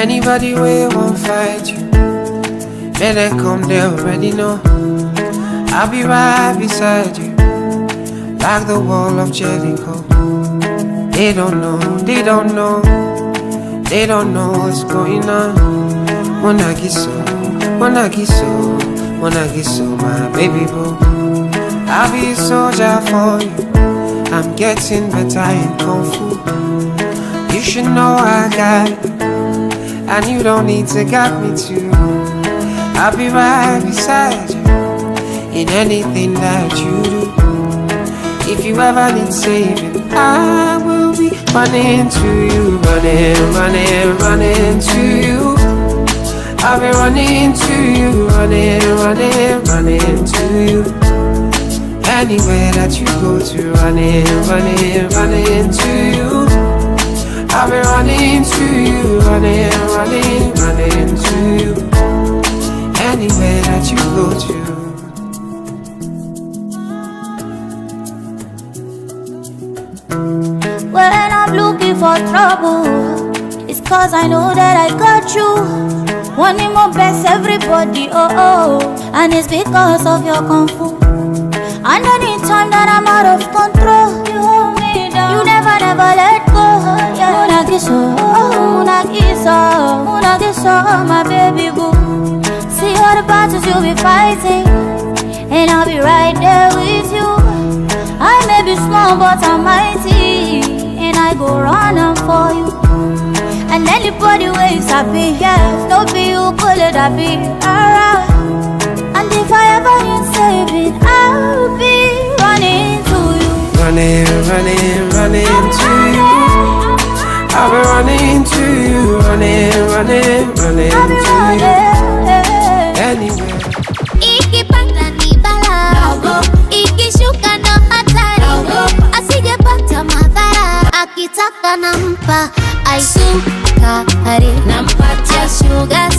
Anybody way won't fight you, may they come, they already know. I'll be right beside you, like the wall of Jericho. They don't know, they don't know, they don't know what's going on. Wanna get so, wanna get so, wanna get so, my baby boo. I'll be a soldier for you, I'm getting better in Kung Fu. You should know I got it, and you don't need to guide me too. I'll be right beside you in anything that you do. If you ever need saving, I will be running to you, running, running, running to you. I'll be running to you, running, running, running to you. Anywhere that you go to, running, running, running to you. I'll be running to you, running, running, running to you. Anywhere that you go to. When I'm looking for trouble, it's cause I know that I got you. Wanting more best everybody, oh oh. And it's because of your Kung Fu. And anytime that I'm out of control, you hold me down, you never, never let go, yeah. Munagiso, my baby boo. See all the battles you'll be fighting, and I'll be right there with you. I may be small but I'm mighty, and I go running for you. And anybody waves I be, yeah. Don't be you, pull it, I be alright. And if I ever need saving, I'll be running to you. Running, running, running to you. I'll be running to you, running, running, running to you. Anywhere. Ikipanda ni bala, ikishuka ndo hatari. Asijepata madhara, akitaka nampa aisukari, nampatia sugar.